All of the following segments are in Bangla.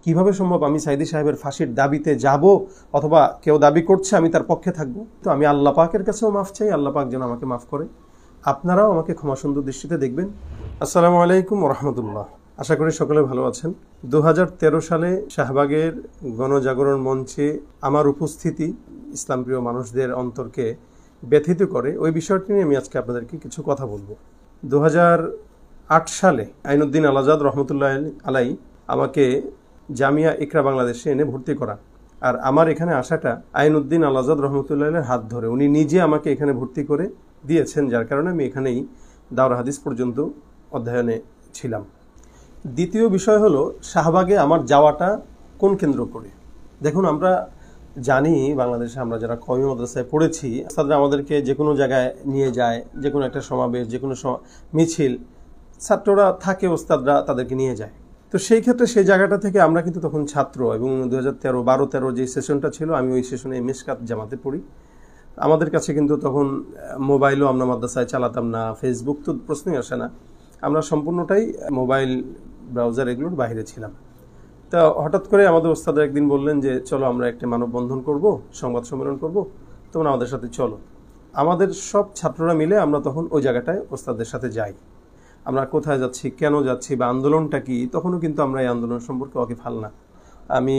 কিভাবে সম্ভব আমি সাইদি সাহেবের ফাঁসির দাবিতে যাব অথবা কেউ দাবি করছে আমি তার পক্ষে থাকব? তো আমি আল্লাহ পাকের কাছেও মাফ চাই, আল্লাহ পাক যেন আমাকে মাফ করে, আপনারাও আমাকে ক্ষমা সুন্দর দৃষ্টিতে দেখবেন। আসসালামু আলাইকুম ওয়া রাহমাতুল্লাহ। আশা করি সকলে ভালো আছেন। 2013 সালে শাহবাগের গণজাগরণ মঞ্চে আমার উপস্থিতি ইসলামপ্রিয় মানুষদের অন্তরকে ব্যথিত করে। ওই বিষয়টি নিয়ে আমি আজকে আপনাদেরকে কিছু কথা বলবো। 2008 সালে আইনুদ্দিন আল আজাদ রহমতুল্লাহ আলাই আমাকে জামিয়া ইকরা বাংলাদেশে এনে ভর্তি করা, আর আমার এখানে আসাটা আইনুদ্দিন আল আজাদ রহমতুল্লাহের হাত ধরে। উনি নিজে আমাকে এখানে ভর্তি করে দিয়েছেন, যার কারণে আমি এখানেই দাওরা হাদিস পর্যন্ত অধ্যয়নে ছিলাম। দ্বিতীয় বিষয় হলো শাহবাগে আমার যাওয়াটা কোন কেন্দ্র করে। দেখুন, আমরা জানি বাংলাদেশে আমরা যারা কওমি মাদ্রাসায় পড়েছি, তারা আমাদেরকে যে কোনো জায়গায় নিয়ে যায়, যে কোনো একটা সমাবেশ, যে কোনো মিছিল, ছাত্ররা থাকে, ওস্তাদরা তাদেরকে নিয়ে যায়। তো সেই ক্ষেত্রে সেই জায়গাটা থেকে আমরা কিন্তু তখন ছাত্র, এবং 2013 যে সেশনটা ছিল, আমি ওই সেশনে মিশকাত জামাতে পড়ি। আমাদের কাছে কিন্তু তখন মোবাইলও আমরা মাদ্রাসায় চালাতাম না, ফেসবুক তো প্রশ্নই আসে না, আমরা সম্পূর্ণটাই মোবাইল ব্রাউজার এগুলোর বাইরে ছিলাম। তা হঠাৎ করে আমাদের ওস্তাদরা একদিন বললেন যে চলো আমরা একটা মানববন্ধন করব, সংবাদ সম্মেলন করব, তোমরা আমাদের সাথে চলো। আমাদের সব ছাত্ররা মিলে আমরা তখন ওই জায়গাটায় ওস্তাদদের সাথে যাই। আমরা কোথায় যাচ্ছি, কেন যাচ্ছি, বা আন্দোলনটা কি, তখনও কিন্তু আমরা এই আন্দোলন সম্পর্কে ওয়াকিফাল না। আমি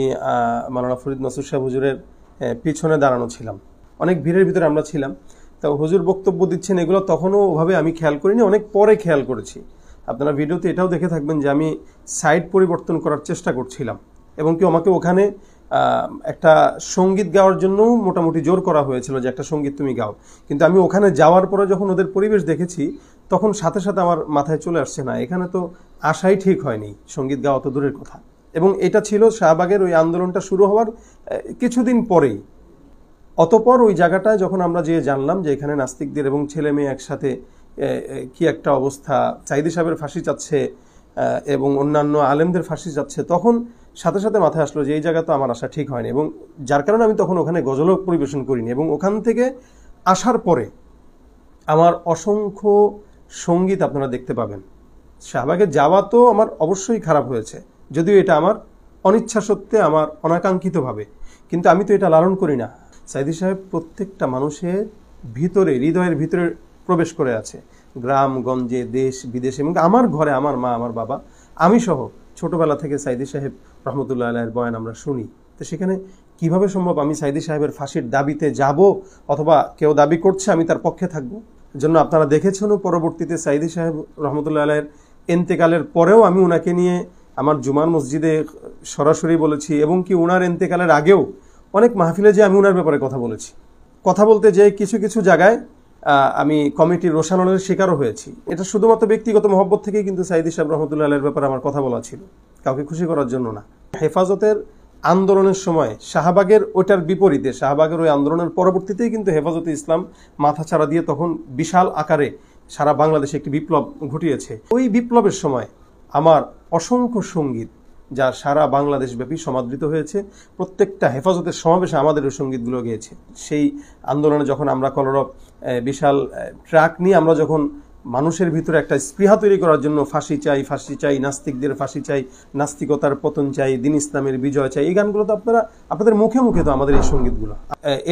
মাওলানা ফরিদ মাসুদ সাহেব হুজুরের পিছনে দাঁড়ানো ছিলাম, অনেক ভিড়ের ভিতরে আমরা ছিলাম। তা হুজুর বক্তব্য দিচ্ছেন, এগুলো তখনও ওভাবে আমি খেয়াল করিনি, অনেক পরে খেয়াল করেছি। আপনারা ভিডিওতে এটাও দেখে থাকবেন যে আমি সাইড পরিবর্তন করার চেষ্টা করছিলাম, এবং কি আমাকে ওখানে একটা সঙ্গীত গাওয়ার জন্য মোটামুটি জোর করা হয়েছিল যে একটা সঙ্গীত তুমি গাও। কিন্তু আমি ওখানে যাওয়ার পরে যখন ওদের পরিবেশ দেখেছি, তখন সাথে সাথে আমার মাথায় চলে আসছে, না এখানে তো আসাই ঠিক হয়নি, সঙ্গীত গাওয়া তো দূরের কথা। এবং এটা ছিল শাহবাগের ওই আন্দোলনটা শুরু হওয়ার কিছুদিন পরেই। অতপর ওই জায়গাটায় যখন আমরা যেয়ে জানলাম যে এখানে নাস্তিকদের এবং ছেলে মেয়ে একসাথে কি একটা অবস্থা, সাইদি সাহেবের ফাঁসি চাচ্ছে এবং অন্যান্য আলেমদের ফাঁসি চাচ্ছে, তখন সাথে সাথে মাথায় আসলো যে এই জায়গা তো আমার আসা ঠিক হয়নি, এবং যার কারণে আমি তখন ওখানে গজলও পরিবেশন করিনি। এবং ওখান থেকে আসার পরে আমার অসংখ্য সঙ্গীত আপনারা দেখতে পাবেন। শাহবাগে যাওয়া তো আমার অবশ্যই খারাপ হয়েছে, যদিও এটা আমার অনিচ্ছা সত্ত্বে, আমার অনাকাঙ্ক্ষিতভাবে, কিন্তু আমি তো এটা লালন করি না। সাইদি সাহেব প্রত্যেকটা মানুষের ভিতরে, হৃদয়ের ভিতরে প্রবেশ করে আছে, গ্রামগঞ্জে, দেশ বিদেশে, এবং আমার ঘরে আমার মা, আমার বাবা, আমি সহ ছোটবেলা থেকে সাইদি সাহেব রহমতুল্লাহ আলাইহির বয়ান আমরা শুনি। তো সেখানে কিভাবে সম্ভব আমি সাইদি সাহেবের ফাঁসির দাবিতে যাব অথবা কেউ দাবি করছে আমি তার পক্ষে থাকবো? জন্য আপনারা দেখেছেন পরবর্তীতে সাইদি সাহেব রহমতুল্লাহ আলাইহির এন্তেকালের পরেও আমি ওনাকে নিয়ে আমার জুমার মসজিদে সরাসরি বলেছি, এবং কি ওনার এন্তেকালের আগেও অনেক মাহফিলে যে আমি ওনার ব্যাপারে কথা বলেছি। কথা বলতে যে কিছু কিছু জায়গায় আমি কমিটির রোষানলের শিকারও হয়েছি। এটা শুধুমাত্র ব্যক্তিগত মহব্বত থেকেই কিন্তু সাইদি সাহেব রহমতুল্লাহ আলাইহির ব্যাপারে আমার কথা বলা ছিল, কাউকে খুশি করার জন্য না। হেফাজতের আন্দোলনের সময় শাহবাগের ওইটার বিপরীতে, শাহবাগের ওই আন্দোলনের পরবর্তীতেই কিন্তু হেফাজতে ইসলাম মাথাচাড়া দিয়ে তখন বিশাল আকারে সারা বাংলাদেশে একটি বিপ্লব ঘটিয়েছে। ওই বিপ্লবের সময় আমার অসংখ্য সঙ্গীত, যা সারা বাংলাদেশ ব্যাপী সমাদৃত হয়েছে, প্রত্যেকটা হেফাজতের সমাবেশে আমাদের ওই সঙ্গীতগুলো গিয়েছে। সেই আন্দোলনে যখন আমরা কলরব বিশাল ট্রাক নিয়ে আমরা যখন মানুষের ভিতরে একটা স্পৃহা তৈরি করার জন্য ফাঁসি চাই, ফাঁসি চাই, নাস্তিকদের ফাঁসি চাই, নাস্তিকতার পতন চাই, দিন ইসলামের বিজয় চাই, এই গানগুলো তো আপনাদের মুখে মুখে তো আমাদের এই সঙ্গীতগুলো।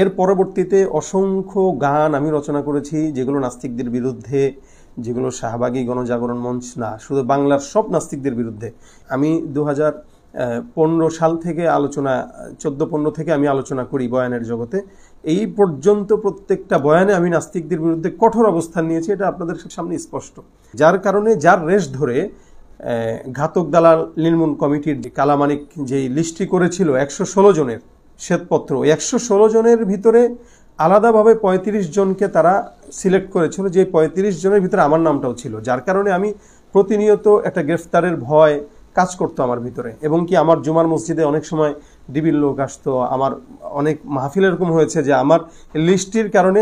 এর পরবর্তীতে অসংখ্য গান আমি রচনা করেছি, যেগুলো নাস্তিকদের বিরুদ্ধে, যেগুলো শাহবাগী গণজাগরণ মঞ্চ না, শুধু বাংলার সব নাস্তিকদের বিরুদ্ধে। আমি 2015 সাল থেকে 14-15 থেকে আমি আলোচনা করি বয়ানের জগতে। এই পর্যন্ত প্রত্যেকটা বয়ানে আমি নাস্তিকদের বিরুদ্ধে কঠোর অবস্থান নিয়েছি, এটা আপনাদের সামনে স্পষ্ট। যার কারণে যার রেশ ধরে ঘাতক দালাল নির্মূল কমিটির কালামানিক যেই লিস্টটি করেছিল 116 জনের শ্বেতপত্র, 116 জনের ভিতরে আলাদাভাবে 35 জনকে তারা সিলেক্ট করেছিল, যে 35 জনের ভিতরে আমার নামটাও ছিল। যার কারণে আমি প্রতিনিয়ত একটা গ্রেফতারের ভয় কাজ করতো আমার ভিতরে, এবং কি আমার জুমার মসজিদে অনেক সময় ডিবির লোক আসতো। আমার অনেক মাহফিল এরকম হয়েছে যে আমার লিস্টির কারণে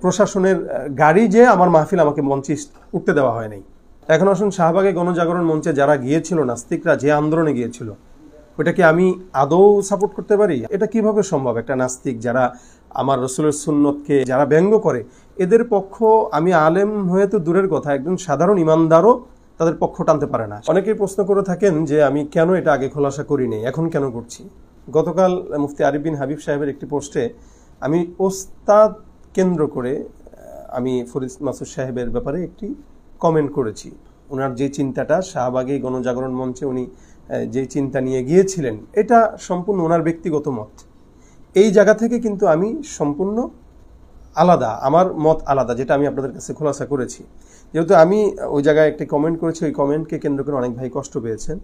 প্রশাসনের গাড়ি যে আমার মাহফিল আমাকে মঞ্চে উঠতে দেওয়া হয় নাই। এখন আসুন, শাহবাগে গণজাগরণ মঞ্চে যারা গিয়েছিল, নাস্তিকরা যে আন্দোলনে গিয়েছিল, ওইটাকে আমি আদৌ সাপোর্ট করতে পারি? এটা কিভাবে সম্ভব? একটা নাস্তিক যারা আমার রসুলের সুন্নতকে যারা ব্যঙ্গ করে, এদের পক্ষ আমি আলেম হয়ে তো দূরের কথা, একজন সাধারণ ইমানদারও তাদের পক্ষ টানতে পারে না। অনেকেই প্রশ্ন করে থাকেন যে আমি কেন এটা আগে খোলাসা করিনি, এখন কেন করছি। গতকাল মুফতি আরিফ বিন হাবিব সাহেবের একটি পোস্টে আমি ওস্তাদ কেন্দ্র করে আমি ফরিদ মাসুদ সাহেবের ব্যাপারে একটি কমেন্ট করেছি। ওনার যে চিন্তাটা শাহবাগে গণজাগরণ মঞ্চে উনি যে চিন্তা নিয়ে গিয়েছিলেন, এটা সম্পূর্ণ ওনার ব্যক্তিগত মত। এই জায়গা থেকে কিন্তু আমি সম্পূর্ণ আলাদা, আমার মত আলাদা, যেটা আমি আপনাদের কাছে খোলাসা করেছি। যেহেতু আমি ওই জায়গায় একটি কমেন্ট করেছি, ওই কমেন্টকে কেন্দ্র করে অনেক ভাই কষ্ট পেয়েছেন,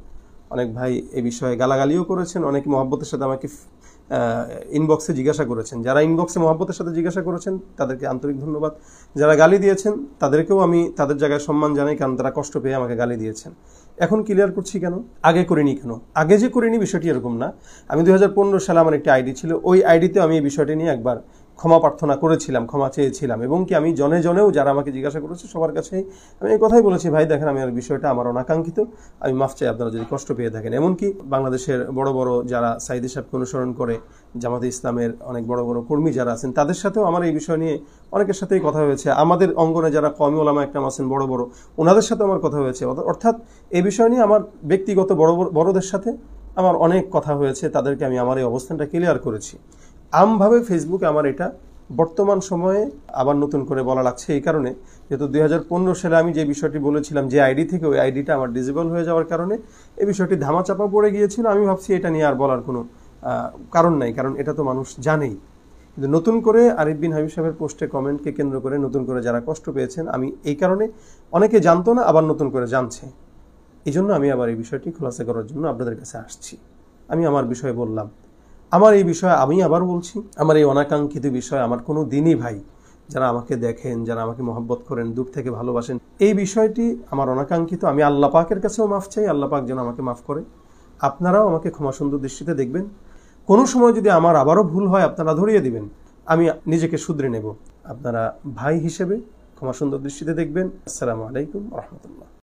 অনেক ভাই এ বিষয়ে গালাগালিও করেছেন, অনেকে মহব্বতের সাথে আমাকে ইনবক্সে জিজ্ঞাসা করেছেন। যারা ইনবক্সে মহব্বতের সাথে জিজ্ঞাসা করেছেন তাদেরকে আন্তরিক ধন্যবাদ। যারা গালি দিয়েছেন তাদেরকেও আমি তাদের জায়গায় সম্মান জানাই, কারণ তারা কষ্ট পেয়ে আমাকে গালি দিয়েছেন। এখন ক্লিয়ার করছি কেন, আগে করিনি কেন। আগে যে করিনি বিষয়টি এরকম না। আমি 2015 সালে আমার একটি আইডি ছিল, ওই আইডিতে আমি এই বিষয়টি নিয়ে একবার ক্ষমা প্রার্থনা করেছিলাম, ক্ষমা চেয়েছিলাম, এবং কি আমি জনে জনেও যারা আমাকে জিজ্ঞাসা করেছে সবার কাছেই আমি এই কথাই বলেছি, ভাই দেখেন আমি আর বিষয়টা আমার অনাকাঙ্ক্ষিত, আমি মাফ চাই আপনারা যদি কষ্ট পেয়ে থাকেন। এমনকি বাংলাদেশের বড় বড় যারা সাইদি সাহেবকে অনুসরণ করে, জামাতে ইসলামের অনেক বড় বড় কর্মী যারা আছেন, তাদের সাথেও আমার এই বিষয় নিয়ে অনেকের সাথেই কথা হয়েছে। আমাদের অঙ্গনে যারা কওমি ওলামা একরাম আছেন বড় বড়, ওনাদের সাথেও আমার কথা হয়েছে। অর্থাৎ এই বিষয় নিয়ে আমার ব্যক্তিগত বড়দের সাথে আমার অনেক কথা হয়েছে, তাদেরকে আমি আমার এই অবস্থানটা ক্লিয়ার করেছি। আমভাবে ফেসবুকে আমার এটা বর্তমান সময়ে আবার নতুন করে বলা লাগছে এই কারণে, যেহেতু 2015 সালে আমি যে বিষয়টি বলেছিলাম যে আইডি থেকে, ওই আইডিটা আমার ডিজেবল হয়ে যাওয়ার কারণে এই বিষয়টি ধামাচাপা পড়ে গিয়েছিল। আমি ভাবছি এটা নিয়ে আর বলার কোনো কারণ নাই, কারণ এটা তো মানুষ জানেই। কিন্তু নতুন করে আরিফ বিন হাবিব সাহেবের পোস্টে কমেন্টকে কেন্দ্র করে নতুন করে যারা কষ্ট পেয়েছেন, আমি এই কারণে, অনেকে জানতো না আবার নতুন করে জানছে, এই জন্য আমি আবার এই বিষয়টি খোলাসা করার জন্য আপনাদের কাছে আসছি। আমি আমার বিষয়ে বললাম, আমার এই বিষয়ে আমি আবার বলছি, আমার এই অনাকাঙ্ক্ষিত বিষয় আমার কোনো দিনই ভাই যারা আমাকে দেখেন, যারা আমাকে মহব্বত করেন, দূর থেকে ভালোবাসেন, এই বিষয়টি আমার অনাকাঙ্ক্ষিত। আমি আল্লাহ পাকের কাছেও মাফ চাই, আল্লাহ পাক যেন আমাকে মাফ করে। আপনারাও আমাকে ক্ষমা সুন্দর দৃষ্টিতে দেখবেন। কোনো সময় যদি আমার আবারও ভুল হয় আপনারা ধরিয়ে দিবেন, আমি নিজেকে শুধরে নেব। আপনারা ভাই হিসেবে ক্ষমা সুন্দর দৃষ্টিতে দেখবেন। আসসালামু আলাইকুম ওয়া রাহমাতুল্লাহ।